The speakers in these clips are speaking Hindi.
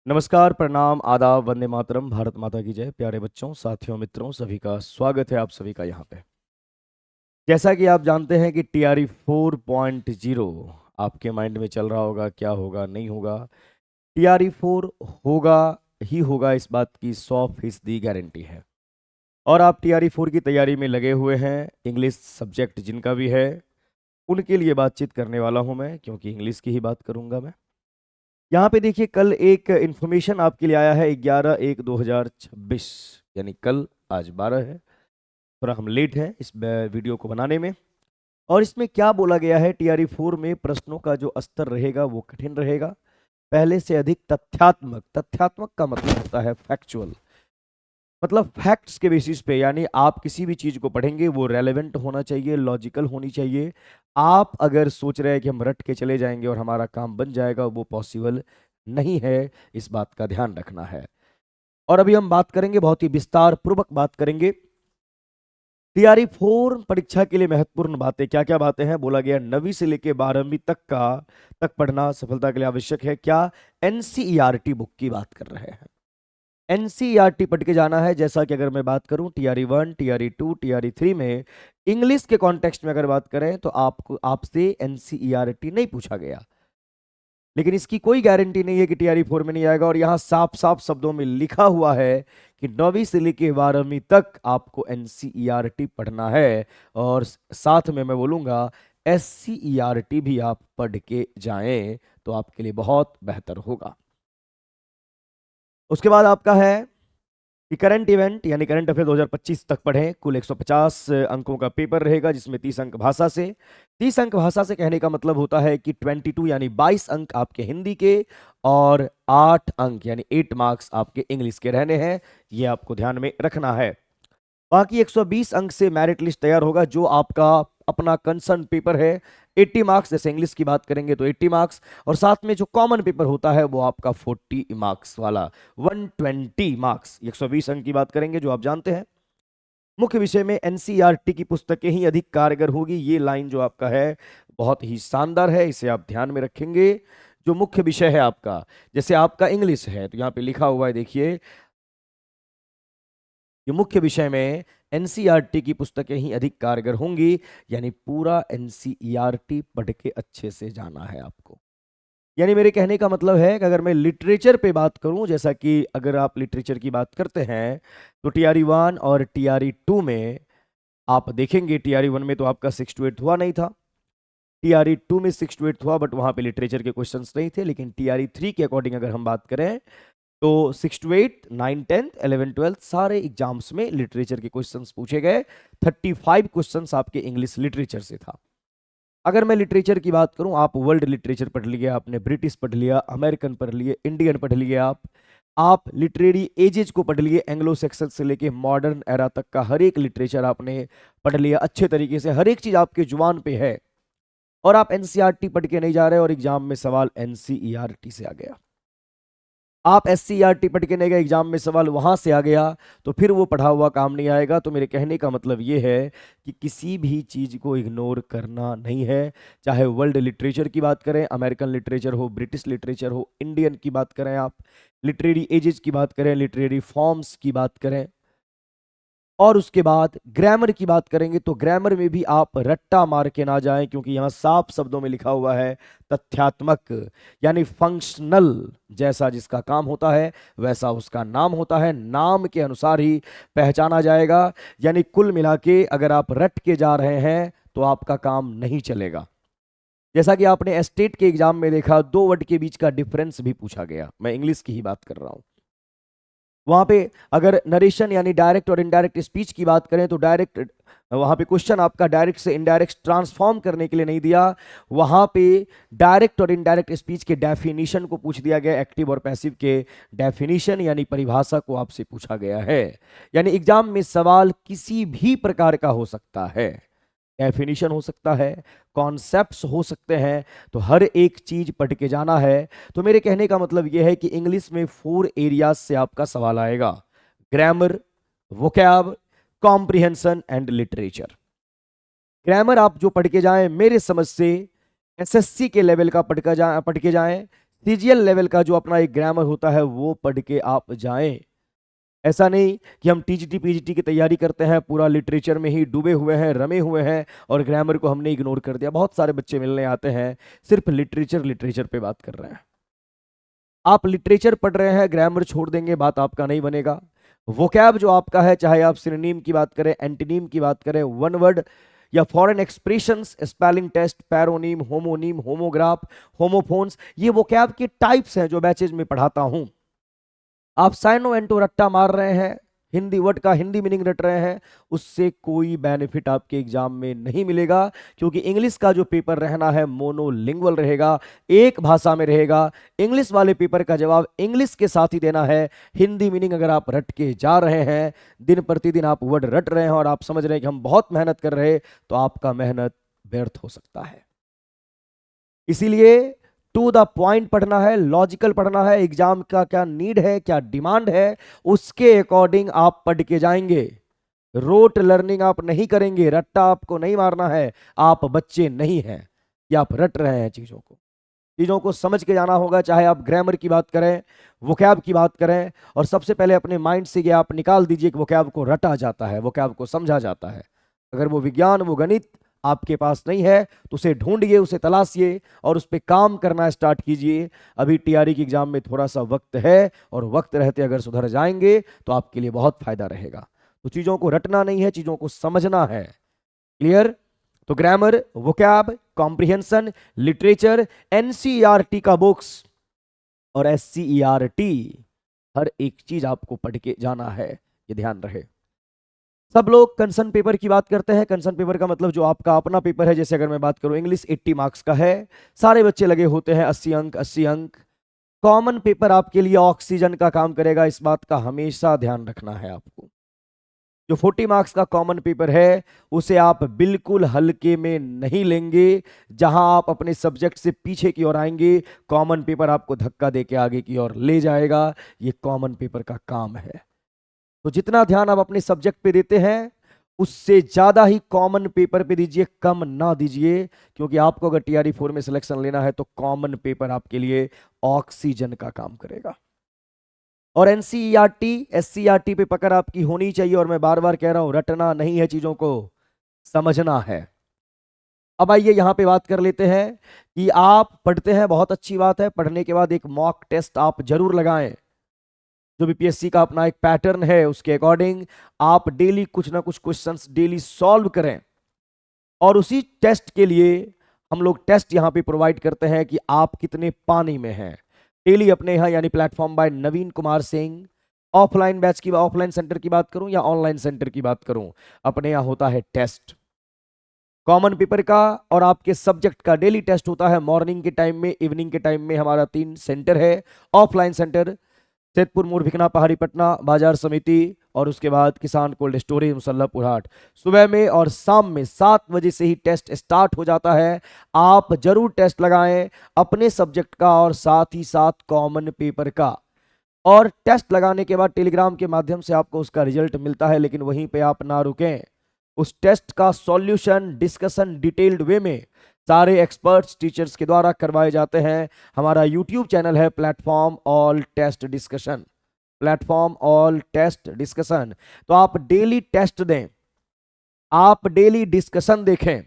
नमस्कार, प्रणाम, आदाब, वंदे मातरम, भारत माता की जय। प्यारे बच्चों, साथियों, मित्रों, सभी का स्वागत है आप सभी का यहाँ पे। जैसा कि आप जानते हैं कि टीआरई 4.0 आपके माइंड में चल रहा होगा, क्या होगा नहीं होगा। टीआरई 4 होगा ही होगा, इस बात की 100% गारंटी है। और आप टीआरई 4 की तैयारी में लगे हुए हैं। इंग्लिश सब्जेक्ट जिनका भी है उनके लिए बातचीत करने वाला हूँ मैं, क्योंकि इंग्लिश की ही बात करूंगा मैं। यहाँ पे देखिए, कल एक इन्फॉर्मेशन आपके लिए आया है 11/1/2026, यानी कल, आज 12 है। थोड़ा हम लेट हैं इस वीडियो को बनाने में। और इसमें क्या बोला गया है, टीआरई 4 में प्रश्नों का जो स्तर रहेगा वो कठिन रहेगा, पहले से अधिक तथ्यात्मक। तथ्यात्मक का मतलब होता है फैक्चुअल, मतलब फैक्ट्स के बेसिस पे। यानी आप किसी भी चीज को पढ़ेंगे वो रेलेवेंट होना चाहिए, लॉजिकल होनी चाहिए। आप अगर सोच रहे हैं कि हम रट के चले जाएंगे और हमारा काम बन जाएगा, वो पॉसिबल नहीं है। इस बात का ध्यान रखना है। और अभी हम बात करेंगे, बहुत ही विस्तार पूर्वक बात करेंगे टीआरई 4 परीक्षा के लिए महत्वपूर्ण बातें। क्या क्या बातें हैं, बोला गया 9वीं से लेकर 12वीं तक पढ़ना सफलता के लिए आवश्यक है। क्या? एनसीईआरटी बुक की बात कर रहे हैं। एनसीईआरटी पढ़ के जाना है। जैसा कि अगर मैं बात करूं टीआरई 1, टीआरई 2, टीआरई 3 में इंग्लिश के कॉन्टेक्स्ट में अगर बात करें तो आपसे एनसीईआरटी नहीं पूछा गया, लेकिन इसकी कोई गारंटी नहीं है कि टीआरई 4 में नहीं आएगा। और यहां साफ साफ शब्दों में लिखा हुआ है कि 9वीं से लेकर 12वीं तक आपको एनसीईआरटी पढ़ना है। और साथ में मैं बोलूंगा एससीईआरटी भी आप पढ़ के जाएं तो आपके लिए बहुत बेहतर होगा। उसके बाद आपका है कि करंट इवेंट यानी करंट अफेयर 2025 तक पढ़ें। कुल 150 अंकों का पेपर रहेगा, जिसमें 30 अंक भाषा से। 30 अंक भाषा से कहने का मतलब होता है कि 22 यानी 22 अंक आपके हिंदी के, और 8 अंक यानी 8 मार्क्स आपके इंग्लिश के रहने हैं। ये आपको ध्यान में रखना है। बाकी 120 अंक से मेरिट लिस्ट तैयार होगा, जो आपका अपना कंसर्न पेपर है। 80 मार्क्स, जैसे इंग्लिश की बात करेंगे तो 80 मार्क्स, और साथ में जो कॉमन पेपर होता है वो आपका 40 मार्क्स वाला 120 मार्क्स। 120 अंक की बात करेंगे जो आप जानते हैं। मुख्य विषय में एनसीईआरटी की पुस्तकें ही अधिक कारगर होगी। ये लाइन जो आपका है बहुत ही शानदार है, इसे आप ध्यान में रखेंगे। जो मुख्य विषय है आपका, जैसे आपका इंग्लिश है तो यहाँ पे लिखा हुआ है, देखिए, ये मुख्य विषय में एनसीईआरटी की पुस्तकें ही अधिक कारगर होंगी। यानी पूरा एनसीईआरटी पढ़ के अच्छे से जाना है आपको। यानी मेरे कहने का मतलब है कि अगर मैं लिटरेचर पे बात करूं, जैसा कि अगर आप लिटरेचर की बात करते हैं तो टीआरई 1 और टीआरई 2 में आप देखेंगे, टीआरई 1 में तो आपका 6 to 8 हुआ नहीं था, टीआरई 2 में 6 to 8 हुआ, बट वहां पे लिटरेचर के क्वेश्चंस नहीं थे। लेकिन टीआरई 3 के अकॉर्डिंग अगर हम बात करें तो 6 to 8, 9, 10, 11, 12 सारे एग्जाम्स में लिटरेचर के क्वेश्चंस पूछे गए। 35 क्वेश्चंस आपके इंग्लिश लिटरेचर से था। अगर मैं लिटरेचर की बात करूं, आप वर्ल्ड लिटरेचर पढ़ लिए, आपने ब्रिटिश पढ़ लिया, अमेरिकन पढ़ लिए, इंडियन पढ़ लिए, आप लिटरेरी एजेज को पढ़ लिए, एंग्लो सेक्सन से लेके मॉडर्न एरा तक का हर एक लिटरेचर आपने पढ़ लिया अच्छे तरीके से। हर एक चीज आपके जुबान पे है, और आप एनसीईआरटी पढ़ के नहीं जा रहे और एग्जाम में सवाल एनसीईआरटी से आ गया। आप एससीईआरटी पढ़ के नहीं गए, एग्जाम में सवाल वहां से आ गया, तो फिर वो पढ़ा हुआ काम नहीं आएगा। तो मेरे कहने का मतलब ये है कि किसी भी चीज को इग्नोर करना नहीं है। चाहे वर्ल्ड लिटरेचर की बात करें, अमेरिकन लिटरेचर हो, ब्रिटिश लिटरेचर हो, इंडियन की बात करें, आप लिटरेरी एजेस की बात करें, लिटरेरी फॉर्म्स की बात करें, और उसके बाद ग्रामर की बात करेंगे, तो ग्रामर में भी आप रट्टा मार के ना जाएं, क्योंकि यहां साफ शब्दों में लिखा हुआ है तथ्यात्मक, यानी फंक्शनल। जैसा जिसका काम होता है वैसा उसका नाम होता है, नाम के अनुसार ही पहचाना जाएगा। यानी कुल मिला के अगर आप रट के जा रहे हैं तो आपका काम नहीं चलेगा। जैसा कि आपने एस्टेट के एग्जाम में देखा, 2 वर्ड के बीच का डिफरेंस भी पूछा गया। मैं इंग्लिश की ही बात कर रहा हूं। वहां पे अगर नरेशन यानी डायरेक्ट और इनडायरेक्ट स्पीच की बात करें तो डायरेक्ट, वहां पे क्वेश्चन आपका डायरेक्ट से इनडायरेक्ट ट्रांसफॉर्म करने के लिए नहीं दिया। वहां पे डायरेक्ट और इनडायरेक्ट स्पीच के डेफिनेशन को पूछ दिया गया, एक्टिव और पैसिव के डेफिनेशन यानी परिभाषा को आपसे पूछा गया है। यानी एग्जाम में सवाल किसी भी प्रकार का हो सकता है, डेफिनेशन हो सकता है, कॉन्सेप्ट्स हो सकते हैं, तो हर एक चीज पढ़ के जाना है। तो मेरे कहने का मतलब यह है कि इंग्लिश में 4 एरियाज से आपका सवाल आएगा: grammar, vocab, comprehension and literature. Grammar आप जो पढ़ के जाएं, मेरे समझ से एसएससी के लेवल का पढ़ के जाएं, सीजीएल लेवल का जो अपना एक ग्रामर होता है वो पढ़ के आप जाएं। ऐसा नहीं कि हम टीजीटी पीजीटी की तैयारी करते हैं, पूरा लिटरेचर में ही डूबे हुए हैं, रमे हुए हैं और ग्रामर को हमने इग्नोर कर दिया। बहुत सारे बच्चे मिलने आते हैं सिर्फ लिटरेचर लिटरेचर पे बात कर रहे हैं। आप लिटरेचर पढ़ रहे हैं, ग्रामर छोड़ देंगे, बात आपका नहीं बनेगा। वोकैब जो आपका है, चाहे आप सिनोनिम की बात करें, एंटीनीम की बात करें, वन वर्ड या foreign expressions, spelling test, paronym, homonym, homograph, homophones, ये वोकैब के टाइप्स हैं जो बैचेज में पढ़ाता हूं। आप साइनो एंटो रट्टा मार रहे हैं, हिंदी वर्ड का हिंदी मीनिंग रट रहे हैं, उससे कोई बेनिफिट आपके एग्जाम में नहीं मिलेगा, क्योंकि इंग्लिश का जो पेपर रहना है मोनोलिंगुअल रहेगा, एक भाषा में रहेगा। इंग्लिश वाले पेपर का जवाब इंग्लिश के साथ ही देना है। हिंदी मीनिंग अगर आप रट के जा रहे हैं, दिन प्रतिदिन आप वर्ड रट रहे हैं और आप समझ रहे हैं कि हम बहुत मेहनत कर रहे हैं, तो आपका मेहनत व्यर्थ हो सकता है। इसीलिए टू द पॉइंट पढ़ना है, लॉजिकल पढ़ना है, एग्जाम का क्या नीड है, क्या डिमांड है, उसके अकॉर्डिंग आप पढ़ के जाएंगे। रोट लर्निंग आप नहीं करेंगे, रट्टा आपको नहीं मारना है। आप बच्चे नहीं हैं कि आप रट रहे हैं चीजों को समझ के जाना होगा। चाहे आप ग्रामर की बात करें, वोकैब की बात करें, और सबसे पहले अपने माइंड से ये आप निकाल दीजिए कि वोकैब को रटा जाता है, वोकैब को समझा जाता है। अगर वो विज्ञान, वो गणित आपके पास नहीं है तो उसे ढूंढिए, उसे तलाशिए और उस पर काम करना स्टार्ट कीजिए। अभी टीआरई की एग्जाम में थोड़ा सा वक्त है, और वक्त रहते अगर सुधर जाएंगे तो आपके लिए बहुत फायदा रहेगा। तो चीजों को रटना नहीं है, चीजों को समझना है। क्लियर? तो grammar, vocab, comprehension, literature, NCERT का बुक्स और एससीईआरटी, हर एक चीज आपको पढ़ के जाना है, ये ध्यान रहे। सब लोग कंसर्न पेपर की बात करते हैं। कंसर्न पेपर का मतलब जो आपका अपना पेपर है। जैसे अगर मैं बात करूं, इंग्लिश 80 मार्क्स का है, सारे बच्चे लगे होते हैं, 80 अंक 80 अंक। कॉमन पेपर आपके लिए ऑक्सीजन का काम करेगा, इस बात का हमेशा ध्यान रखना है आपको। जो 40 मार्क्स का कॉमन पेपर है उसे आप बिल्कुल हल्के में नहीं लेंगे। जहां आप अपने सब्जेक्ट से पीछे की ओर आएंगे, कॉमन पेपर आपको धक्का देके आगे की ओर ले जाएगा। ये कॉमन पेपर का काम है। तो जितना ध्यान आप अपने सब्जेक्ट पे देते हैं, उससे ज्यादा ही कॉमन पेपर पे दीजिए, कम ना दीजिए। क्योंकि आपको अगर टीआरई 4 में सिलेक्शन लेना है तो कॉमन पेपर आपके लिए ऑक्सीजन का काम करेगा। और एनसीईआरटी, एससीईआरटी पे पकड़ आपकी होनी चाहिए। और मैं बार बार कह रहा हूं, रटना नहीं है, चीजों को समझना है। अब आइए यहां पे बात कर लेते हैं कि आप पढ़ते हैं, बहुत अच्छी बात है। पढ़ने के बाद एक मॉक टेस्ट आप जरूर लगाएं। जो बीपीएससी का अपना एक पैटर्न है, उसके अकॉर्डिंग आप डेली कुछ ना कुछ क्वेश्चंस डेली सॉल्व करें। और उसी टेस्ट के लिए हम लोग टेस्ट यहां पे प्रोवाइड करते हैं कि आप कितने पानी में हैं। डेली अपने यहाँ यानी प्लेटफॉर्म बाय नवीन कुमार सिंह, ऑफलाइन बैच की, ऑफलाइन सेंटर की बात करूं या ऑनलाइन सेंटर की बात करूं, अपने यहाँ होता है टेस्ट कॉमन पेपर का। और आपके सब्जेक्ट का डेली टेस्ट होता है मॉर्निंग के टाइम में, इवनिंग के टाइम में। हमारा 3 सेंटर है। ऑफलाइन सेंटर सैदपुर मोड़, भिकना, पहाड़ी, पटना बाजार समिति, और उसके बाद किसान कोल्ड स्टोरेज, मुसल्लापुर हाट। सुबह में और शाम में 7 बजे से ही टेस्ट स्टार्ट हो जाता है। आप जरूर टेस्ट लगाएं अपने सब्जेक्ट का और साथ ही साथ कॉमन पेपर का। और टेस्ट लगाने के बाद टेलीग्राम के माध्यम से आपको उसका रिजल्ट मिलता है, लेकिन वहीं पे आप ना रुकें। उस टेस्ट का सॉल्यूशन, डिस्कशन डिटेल्ड वे में सारे एक्सपर्ट्स टीचर्स के द्वारा करवाए जाते हैं। हमारा यूट्यूब चैनल है platform all test discussion, platform all test discussion. तो आप डेली टेस्ट दें, आप डेली डिस्कशन देखें।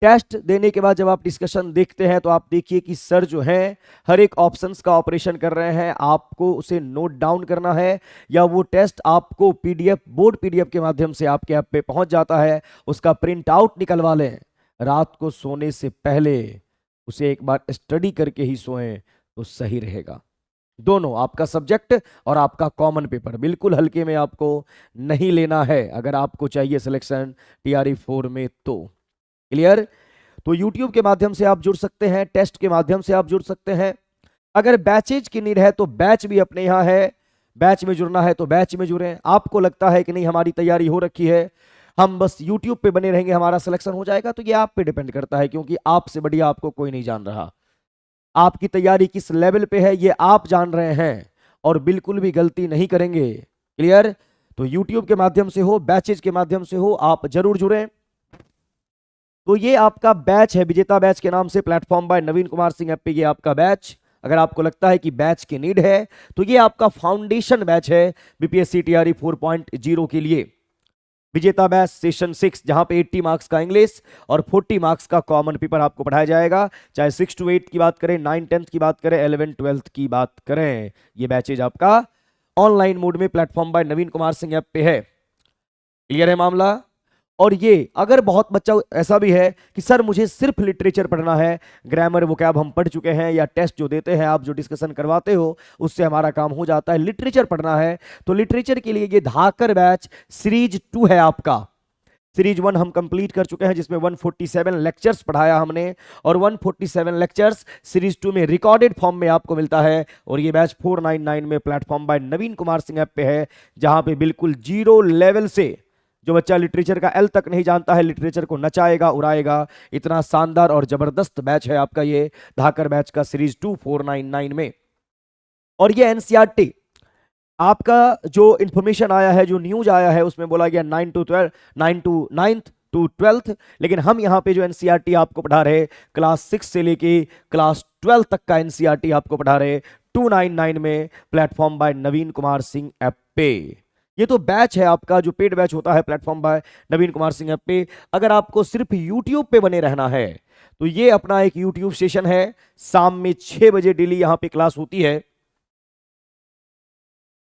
टेस्ट देने के बाद जब आप डिस्कशन देखते हैं तो आप देखिए कि सर जो हैं हर एक ऑप्शंस का ऑपरेशन कर रहे हैं। आपको उसे नोट डाउन करना है, या वो टेस्ट आपको पीडीएफ, बोर्ड पीडीएफ के माध्यम से आपके ऐप पे पहुंच जाता है। उसका प्रिंट आउट निकलवा लें। रात को सोने से पहले उसे एक बार स्टडी करके ही सोएं तो सही रहेगा। दोनों, आपका सब्जेक्ट और आपका कॉमन पेपर, बिल्कुल हल्के में आपको नहीं लेना है अगर आपको चाहिए सिलेक्शन टीआरई 4 में तो। क्लियर? तो YouTube के माध्यम से आप जुड़ सकते हैं, टेस्ट के माध्यम से आप जुड़ सकते हैं। अगर बैचेज की नीड है तो बैच भी अपने यहाँ है। बैच में जुड़ना है तो बैच में जुड़ें। आपको लगता है कि नहीं हमारी तैयारी हो रखी है, हम बस YouTube पे बने रहेंगे, हमारा सिलेक्शन हो जाएगा, तो ये आप पे डिपेंड करता है, क्योंकि आपसे बढ़िया आपको कोई नहीं जान रहा। आपकी तैयारी किस लेवल पे है ये आप जान रहे हैं, और बिल्कुल भी गलती नहीं करेंगे। क्लियर? तो YouTube के माध्यम से हो, बैचेज के माध्यम से हो, आप जरूर जुड़ें। तो ये आपका बैच है, विजेता बैच के नाम से, प्लेटफॉर्म बाय नवीन कुमार सिंह ऐप पे ये आपका बैच अगर आपको लगता है कि बैच की नीड है तो ये आपका फाउंडेशन बैच है बीपीएससी टीआरई 4.0 के लिए। विजेता बैच सेशन 6, जहां पे 80 मार्क्स का इंग्लिश और 40 मार्क्स का कॉमन पेपर आपको पढ़ाया जाएगा, चाहे 6 to 8 की बात करें, 9 10th की बात करें, 11 12th की बात करें। ये बैचेज आपका ऑनलाइन मोड में प्लेटफॉर्म बाय नवीन कुमार सिंह ऐप पे है। क्लियर है मामला? और ये अगर बहुत बच्चा ऐसा भी है कि सर मुझे सिर्फ लिटरेचर पढ़ना है, ग्रामर वोकैब हम पढ़ चुके हैं, या टेस्ट जो देते हैं आप, जो डिस्कशन करवाते हो उससे हमारा काम हो जाता है, लिटरेचर पढ़ना है, तो लिटरेचर के लिए ये धाकर बैच सीरीज 2 है आपका। सीरीज 1 हम कंप्लीट कर चुके हैं जिसमें 147 लेक्चर्स पढ़ाया हमने, और 147 लेक्चर्स सीरीज 2 में रिकॉर्डेड फॉर्म में आपको मिलता है। और ये बैच 499 में प्लेटफॉर्म बाय नवीन कुमार सिंह ऐप पे है, जहां पे बिल्कुल जीरो लेवल से जो बच्चा लिटरेचर का एल तक नहीं जानता है, लिटरेचर को नचाएगा उड़ाएगा। इतना शानदार और जबरदस्त बैच है आपका ये धाकर बैच का सीरीज 2 499 में। और ये एनसीईआरटी आपका जो इंफॉर्मेशन आया है, जो न्यूज आया है, उसमें बोला गया 9 to 9th to 12th, लेकिन हम यहां पे जो एनसीईआरटी आपको पढ़ा रहे, क्लास 6 से लेके क्लास 12 तक का एनसीईआरटी आपको पढ़ा रहे 299 में प्लेटफॉर्म बाय नवीन कुमार सिंह ऐप पे। ये तो बैच है आपका जो पेड बैच होता है प्लेटफॉर्म बाय नवीन कुमार सिंह ऐप पे। अगर आपको सिर्फ यूट्यूब पे बने रहना है तो ये अपना एक यूट्यूब सेशन है, शाम में 6 बजे डेली यहां पे क्लास होती है।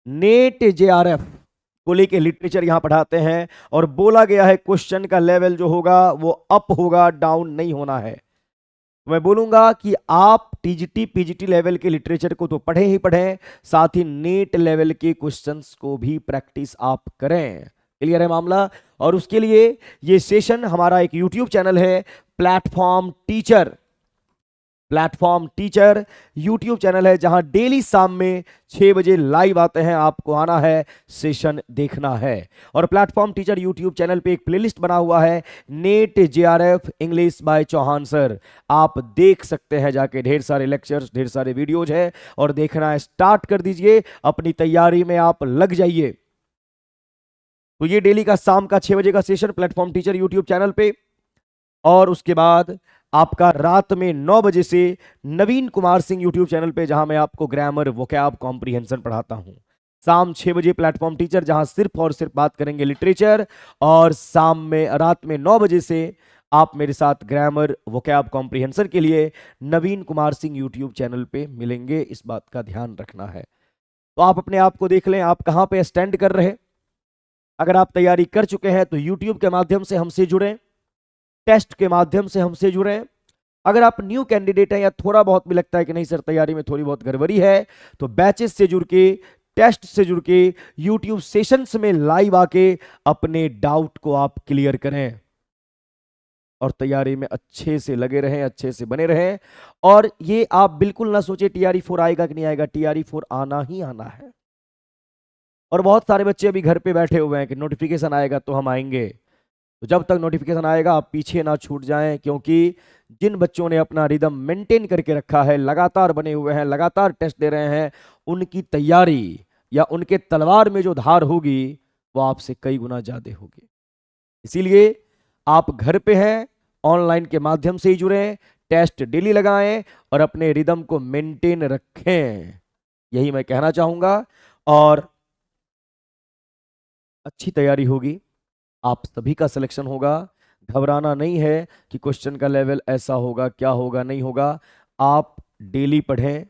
नेट जेआरएफ को लेके लिटरेचर यहां पढ़ाते हैं, और बोला गया है क्वेश्चन का लेवल जो होगा वो अप होगा, डाउन नहीं होना है। मैं बोलूंगा कि आप टीजीटी पीजीटी लेवल के लिटरेचर को तो पढ़े ही पढ़ें, साथ ही नेट लेवल के क्वेश्चंस को भी प्रैक्टिस आप करें। क्लियर है मामला? और उसके लिए ये सेशन हमारा एक यूट्यूब चैनल है, platform teacher. Platform teacher YouTube channel है, जहां डेली शाम में 6 बजे लाइव आते हैं, आपको आना है, सेशन देखना है। और प्लेटफॉर्म टीचर यूट्यूब चैनल पे एक प्लेलिस्ट बना हुआ है, NET JRF English by Chauhan sir. आप देख सकते हैं जाके, ढेर सारे लेक्चर्स, ढेर सारे वीडियोज है, और देखना स्टार्ट कर दीजिए, अपनी तैयारी में आप लग जाइए। तो ये डेली का शाम का 6 बजे का session platform teacher YouTube channel पे। और उसके बाद आपका रात में 9 बजे से नवीन कुमार सिंह यूट्यूब चैनल पे, जहां मैं आपको ग्रामर वोकैब कॉम्प्रिहेंशन पढ़ाता हूं। शाम 6 बजे प्लेटफॉर्म टीचर, जहां सिर्फ और सिर्फ बात करेंगे लिटरेचर। और रात में 9 बजे से आप मेरे साथ ग्रामर वोकैब कॉम्प्रिहेंशन के लिए नवीन कुमार सिंह यूट्यूब चैनल पे मिलेंगे। इस बात का ध्यान रखना है। तो आप अपने आप को देख लें, आप कहां पे स्टैंड कर रहे। अगर आप तैयारी कर चुके हैं तो यूट्यूब के माध्यम से हमसे जुड़ें, टेस्ट के माध्यम से हमसे जुड़ें। अगर आप न्यू कैंडिडेट हैं या थोड़ा बहुत भी लगता है कि नहीं सर तैयारी में थोड़ी बहुत गड़बड़ी है, तो बैचेस से जुड़ के, टेस्ट से जुड़ के, यूट्यूब सेशंस में लाइव आके अपने डाउट को आप क्लियर करें, और तैयारी में अच्छे से लगे रहें, अच्छे से बने रहें। और ये आप बिल्कुल ना सोचे टीआरई 4 आएगा कि नहीं आएगा, टीआरई 4 आना ही आना है। और बहुत सारे बच्चे अभी घर पे बैठे हुए हैं कि नोटिफिकेशन आएगा तो हम आएंगे। तो जब तक नोटिफिकेशन आएगा आप पीछे ना छूट जाएं, क्योंकि जिन बच्चों ने अपना रिदम मेंटेन करके रखा है, लगातार बने हुए हैं, लगातार टेस्ट दे रहे हैं, उनकी तैयारी या उनके तलवार में जो धार होगी वो आपसे कई गुना ज्यादा होगी। इसीलिए आप घर पे हैं, ऑनलाइन के माध्यम से ही जुड़ें, टेस्ट डेली लगाएं और अपने रिदम को मेंटेन रखें, यही मैं कहना चाहूंगा। और अच्छी तैयारी होगी, आप सभी का सिलेक्शन होगा। घबराना नहीं है कि क्वेश्चन का लेवल ऐसा होगा, क्या होगा, नहीं होगा। आप डेली पढ़ें,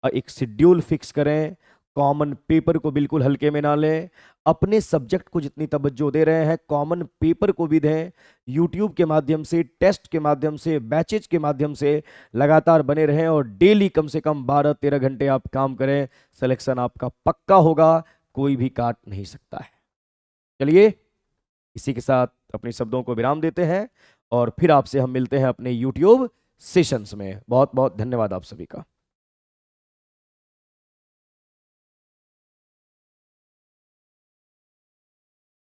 एक शेड्यूल फिक्स करें, कॉमन पेपर को बिल्कुल हल्के में ना लें, अपने सब्जेक्ट को जितनी तवज्जो दे रहे हैं कॉमन पेपर को भी दें। यूट्यूब के माध्यम से, टेस्ट के माध्यम से, बैचेज के माध्यम से लगातार बने रहें, और डेली कम से कम 12-13 घंटे आप काम करें। सिलेक्शन आपका पक्का होगा, कोई भी काट नहीं सकता है। चलिए, इसी के साथ अपने शब्दों को विराम देते हैं, और फिर आपसे हम मिलते हैं अपने YouTube सेशंस में। बहुत बहुत धन्यवाद आप सभी का।